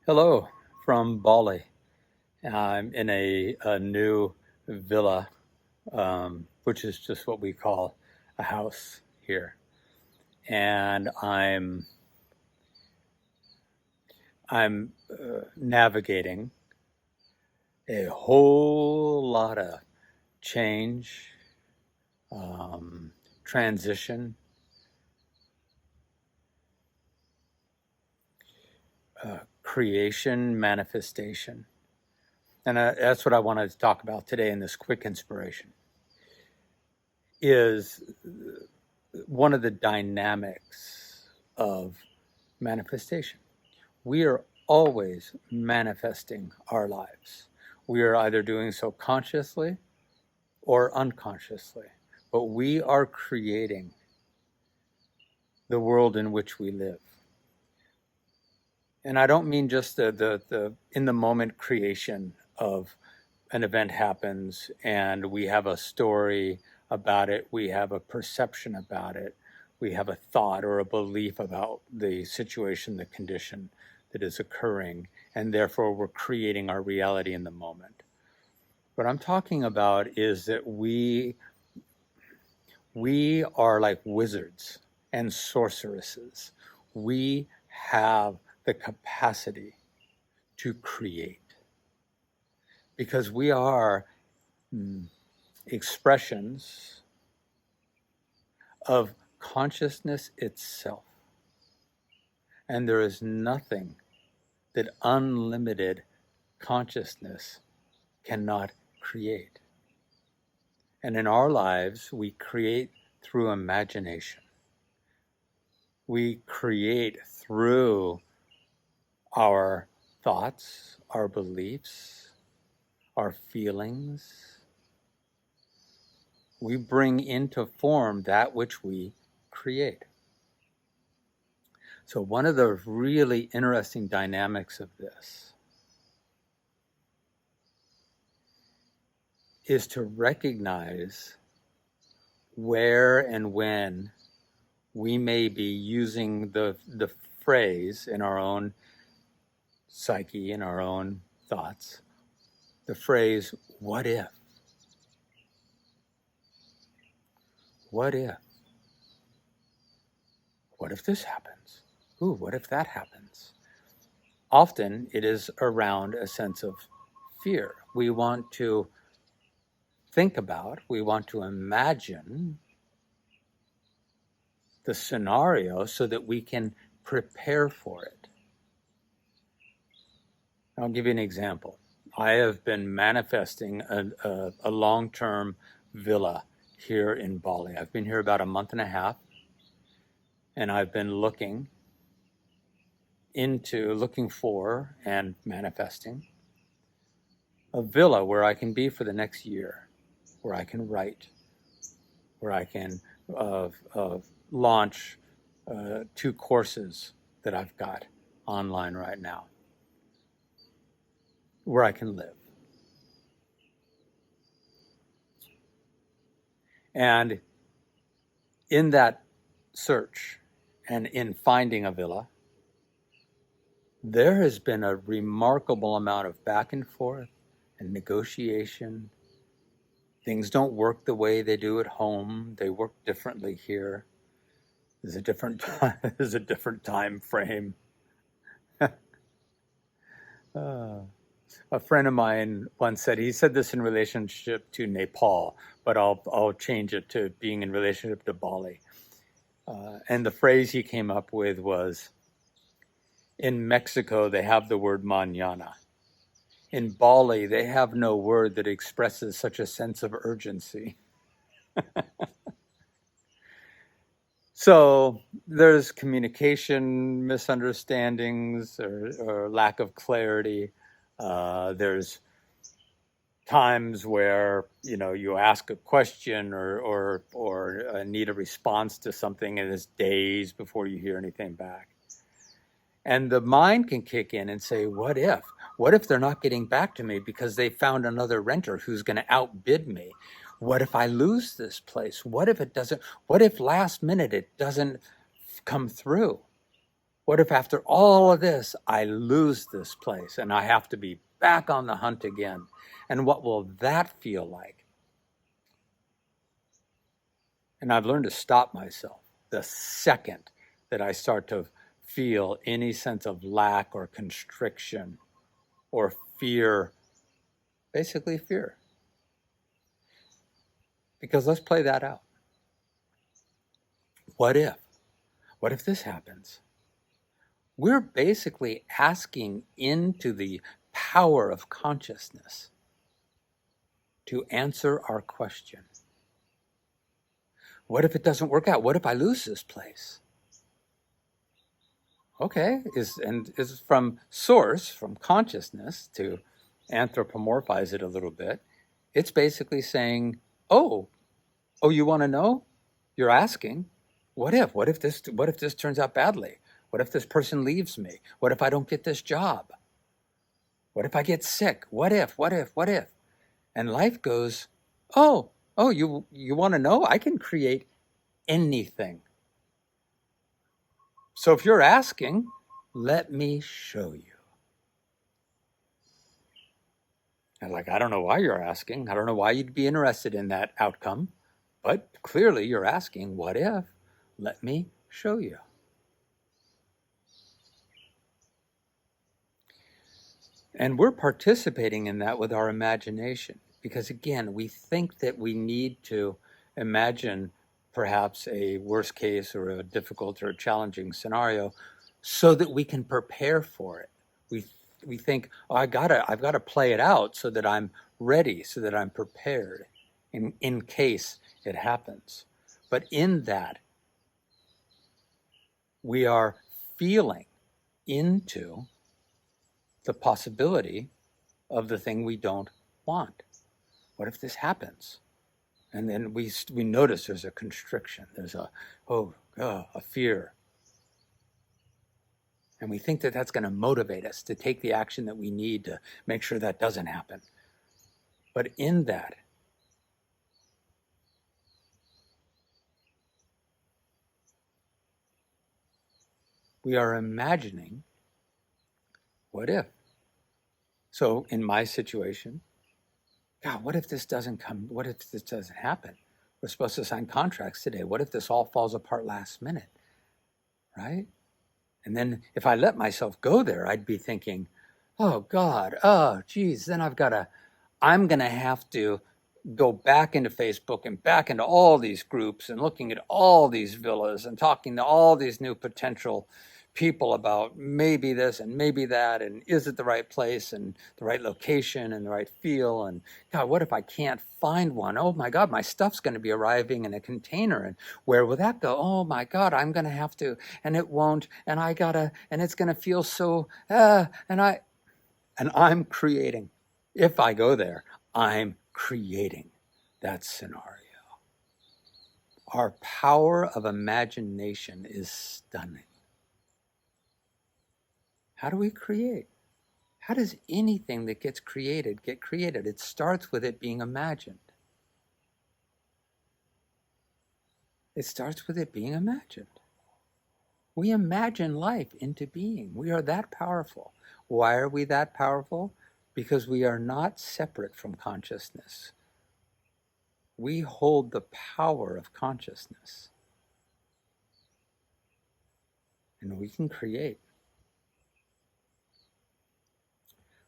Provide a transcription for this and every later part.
Hello from Bali. I'm in a new villa, which is just what we call a house here, and I'm navigating a whole lot of change, um, transition, creation, manifestation, and that's what I wanted to talk about today in this quick inspiration. Is one of the dynamics of manifestation. We are always manifesting our lives. We are either doing so consciously or unconsciously, but we are creating the world in which we live. And I don't mean just the in the moment creation of an event happens and we have a story about it, we have a perception about it, we have a thought or a belief about the situation, the condition that is occurring, and therefore we're creating our reality in the moment. What I'm talking about is that we are like wizards and sorceresses. We have the capacity to create because we are expressions of consciousness itself. And there is nothing that unlimited consciousness cannot create. And in our lives, we create through imagination. We create through our thoughts, our beliefs, our feelings. We bring into form that which we create. So one of the really interesting dynamics of this is to recognize where and when we may be using the phrase in our own psyche, in our own thoughts, the phrase, what if? What if? What if this happens? Ooh, what if that happens? Often it is around a sense of fear. We want to think about, we want to imagine the scenario so that we can prepare for it. I'll give you an example. I have been manifesting a long-term villa here in Bali. I've been here about a month and a half, and I've been looking for and manifesting a villa where I can be for the next year, where I can write, where I can launch 2 courses that I've got online right now, where I can live. And in that search and in finding a villa, there has been a remarkable amount of back and forth and negotiation. Things don't work the way they do at home. They work differently here. There's a different time frame. A friend of mine once said, he said this in relationship to Nepal, but I'll change it to being in relationship to Bali. And the phrase he came up with was, in Mexico, they have the word mañana. In Bali, they have no word that expresses such a sense of urgency. So there's communication misunderstandings or lack of clarity. There's times where you ask a question or need a response to something, and it's days before you hear anything back. And the mind can kick in and say, what if? What if they're not getting back to me because they found another renter who's going to outbid me? What if I lose this place? What if it doesn't? What if last minute it doesn't come through? What if after all of this, I lose this place and I have to be back on the hunt again? And what will that feel like? And I've learned to stop myself the second that I start to feel any sense of lack or constriction or fear, basically fear. Because let's play that out. What if? What if this happens? We're basically asking into the power of consciousness to answer our question. What if it doesn't work out? What if I lose this place? Okay, is from source, from consciousness, to anthropomorphize it a little bit. It's basically saying, oh, you want to know? You're asking, what if? What if this turns out badly? What if this person leaves me? What if I don't get this job? What if I get sick? What if? And life goes, oh, you want to know? I can create anything. So if you're asking, let me show you. And I don't know why you're asking. I don't know why you'd be interested in that outcome. But clearly you're asking, what if? Let me show you. And we're participating in that with our imagination. Because again, we think that we need to imagine perhaps a worst case or a difficult or a challenging scenario so that we can prepare for it. We think, oh, I've got to play it out so that I'm ready, so that I'm prepared in case it happens. But in that, we are feeling into the possibility of the thing we don't want. What if this happens? And then we notice there's a constriction, there's a fear. And we think that that's going to motivate us to take the action that we need to make sure that doesn't happen. But in that, we are imagining, what if? So in my situation, God, what if this doesn't come? What if this doesn't happen? We're supposed to sign contracts today. What if this all falls apart last minute? Right? And then if I let myself go there, I'd be thinking, oh God, oh geez, then I'm going to have to go back into Facebook and back into all these groups and looking at all these villas and talking to all these new potential people about maybe this and maybe that, and is it the right place and the right location and the right feel, and God, what if I can't find one? Oh my God, my stuff's going to be arriving in a container, and where will that go? Oh my God, I'm going to have to, and it won't, and and it's going to feel so, and I'm creating. If I go there, I'm creating that scenario. Our power of imagination is stunning. How do we create? How does anything that gets created get created? It starts with it being imagined. It starts with it being imagined. We imagine life into being. We are that powerful. Why are we that powerful? Because we are not separate from consciousness. We hold the power of consciousness. And we can create.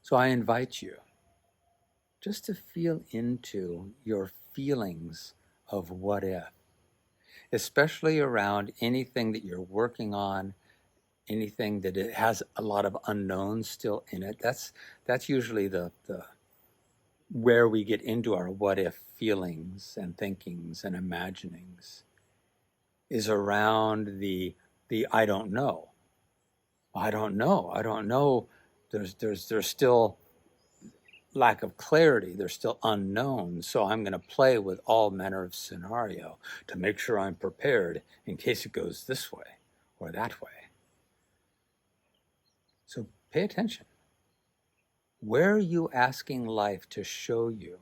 So I invite you just to feel into your feelings of what if, especially around anything that you're working on, anything that it has a lot of unknowns still in it. That's usually the where we get into our what if feelings and thinkings and imaginings, is around the I don't know. I don't know. There's still lack of clarity. There's still unknown. So I'm going to play with all manner of scenario to make sure I'm prepared in case it goes this way or that way. So pay attention. Where are you asking life to show you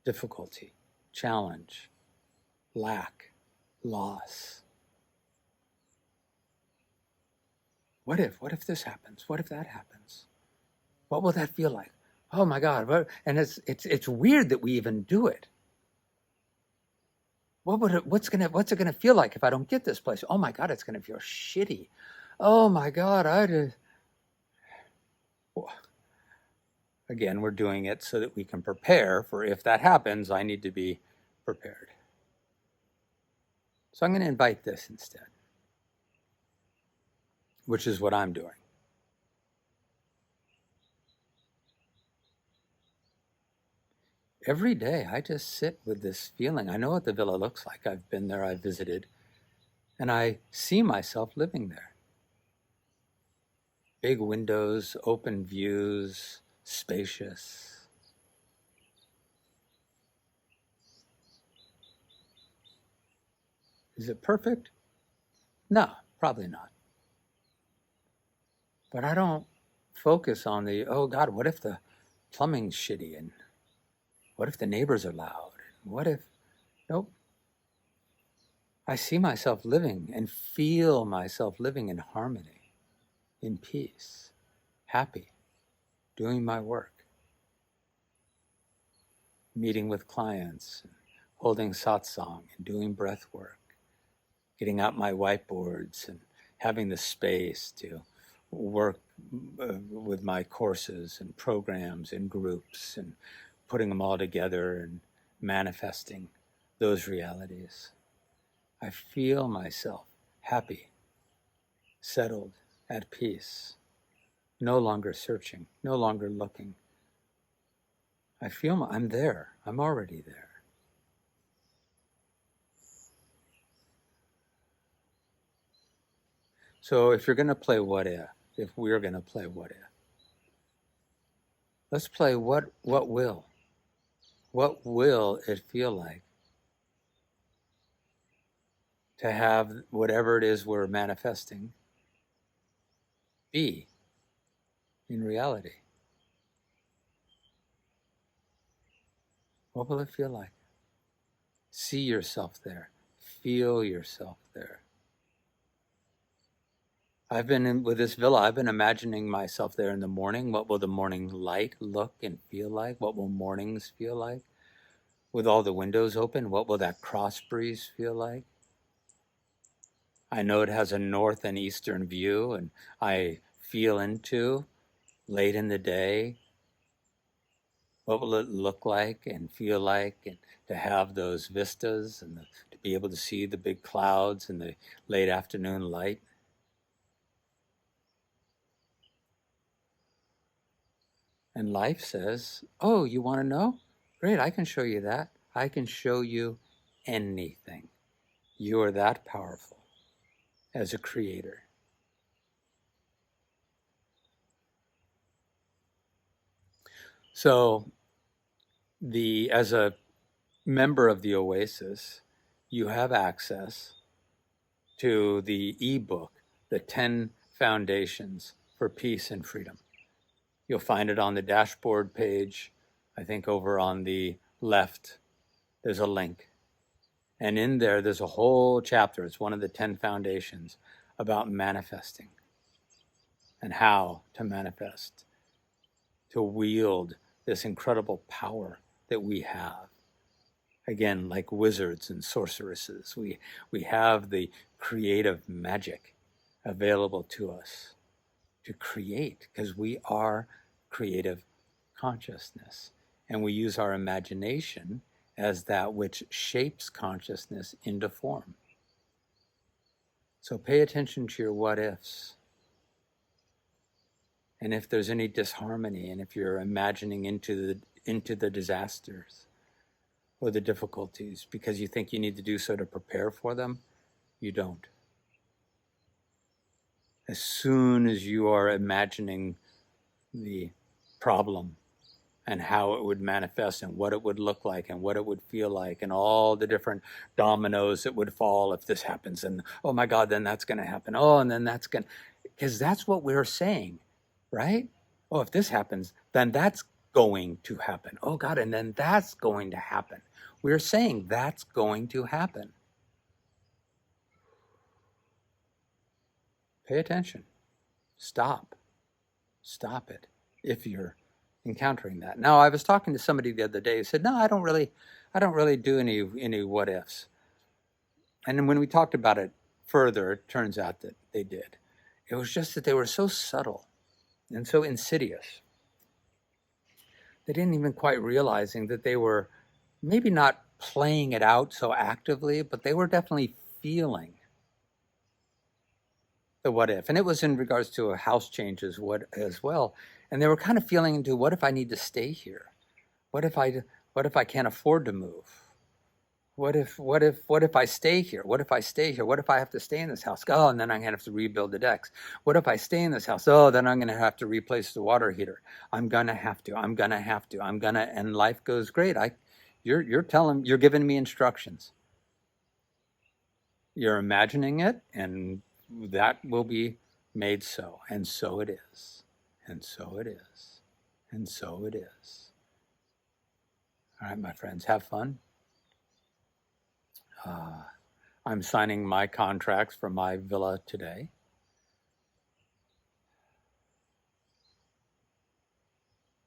difficulty, challenge, lack, loss? What if this happens? What if that happens? What will that feel like? Oh my God. And it's weird that we even do it. What's it gonna feel like if I don't get this place? Oh my God, it's gonna feel shitty. Oh my God, again, we're doing it so that we can prepare for if that happens, I need to be prepared. So I'm going to invite this instead, which is what I'm doing. Every day I just sit with this feeling. I know what the villa looks like. I've been there, I've visited, and I see myself living there. Big windows, open views, spacious. Is it perfect? No, probably not. But I don't focus on oh God, what if the plumbing's shitty? And what if the neighbors are loud? What if, nope. I see myself living and feel myself living in harmony, in peace, happy, doing my work, meeting with clients, holding satsang and doing breath work, getting out my whiteboards and having the space to work with my courses and programs and groups and putting them all together and manifesting those realities. I feel myself happy, settled, at peace, no longer searching, no longer looking. I feel I'm there. I'm already there. So if you're going to play what if we're going to play what if, let's play what will. What will it feel like to have whatever it is we're manifesting be in reality? What will it feel like? See yourself there. Feel yourself there. I've been with this villa, I've been imagining myself there in the morning. What will the morning light look and feel like? What will mornings feel like? With all the windows open, what will that cross breeze feel like? I know it has a north and eastern view, and I feel into late in the day. What will it look like and feel like, and to have those vistas and to be able to see the big clouds and the late afternoon light? And life says, oh, you want to know? Great, I can show you that. I can show you anything. You are that powerful as a creator. So, as a member of the Oasis, you have access to the ebook, The 10 Foundations for Peace and Freedom. You'll find it on the dashboard page. I think over on the left, there's a link. And in there, there's a whole chapter. It's one of the 10 foundations about manifesting and how to manifest, to wield this incredible power that we have. Again, like wizards and sorceresses, we have the creative magic available to us to create, because we are creative consciousness. And we use our imagination as that which shapes consciousness into form. So pay attention to your what ifs. And if there's any disharmony, and if you're imagining into the disasters or the difficulties because you think you need to do so to prepare for them, you don't. As soon as you are imagining the problem and how it would manifest and what it would look like and what it would feel like and all the different dominoes that would fall if this happens, and oh my God, then that's going to happen. Oh, and then that's going to, because that's what we're saying, right? Oh, if this happens, then that's going to happen. Oh God, and then that's going to happen. We're saying that's going to happen. Pay attention. Stop. Stop it if you're encountering that. Now, I was talking to somebody the other day who said, no, I don't really do any what ifs. And then when we talked about it further, it turns out that they did. It was just that they were so subtle and so insidious. They didn't even quite realizing that they were maybe not playing it out so actively, but they were definitely feeling the what if. And it was in regards to a house change as well. And they were kind of feeling into, what if I need to stay here? What if I can't afford to move? What if I stay here? What if I stay here? What if I have to stay in this house? Oh, and then I'm gonna have to rebuild the decks. What if I stay in this house? Oh, then I'm gonna have to replace the water heater. I'm gonna have to, and life goes great. You're giving me instructions. You're imagining it, and that will be made so. And so it is. And so it is. And so it is. All right, my friends, have fun. I'm signing my contracts for my villa today.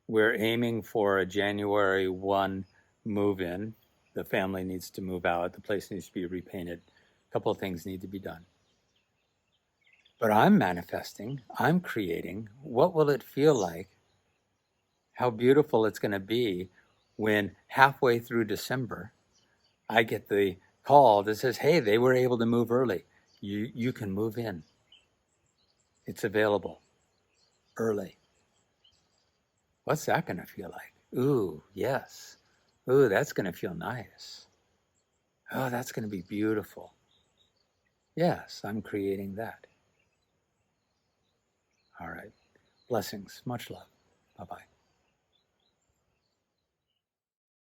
We're aiming for a January 1 move-in. The family needs to move out. The place needs to be repainted. A couple of things need to be done. But I'm manifesting, I'm creating. What will it feel like? How beautiful it's going to be when halfway through December, I get the call that says, hey, they were able to move early. You can move in. It's available early. What's that going to feel like? Ooh, yes. Ooh, that's going to feel nice. Oh, that's going to be beautiful. Yes, I'm creating that. All right. Blessings. Much love. Bye-bye.